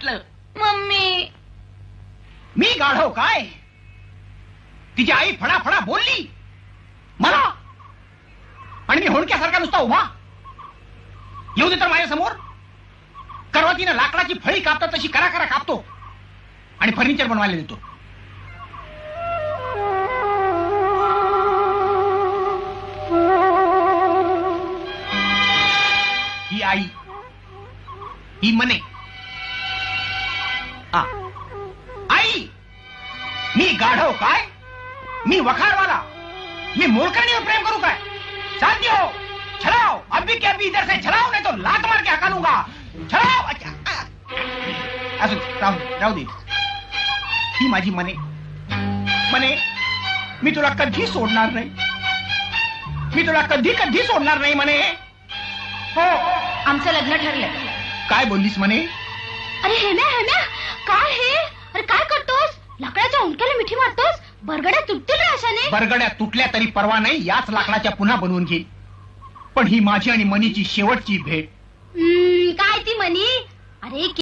वाटलं. मम्मी, मी गाढव काय? तिची आई फडाफडा बोलली मला आणि मी होणक्यासारखा नुसता उभा. येऊ दे तर माझ्या समोर. करवतीनं लाकडाची फळी कापतात तशी करा करा कापतो आणि फर्निचर बनवायला देतो. ही आई, ही मने. आई, मी गाढव काय? मी वखारवाला? मी मोलकरणीवर प्रेम करू काय? शांति हो, चलाओ अभी के अभी इधर से चलाओ, नहीं तो लात मार के हकालूंगा. चलाओ. असू राहू दे. ही माझी मने. मने, मी तुला कधी सोडणार नाही. मी तुला कधी कधी सोडणार नाही मने. हो, आमचं लग्न ठरलंय. काय बोललीस मने? अरे हेम्या, काय हे? अरे काय करतोस? लाकडाच्या उंडक्याला मिठी मारतोस? बरगड्या तुटतील ना अशाने? बरगड्या तुटल्या तरी परवा नाही, याच लाकडाच्या पुन्हा बनवून घे. पण ही माझी आणि मनीची शेवटची भेट. काय ती मनी? अरे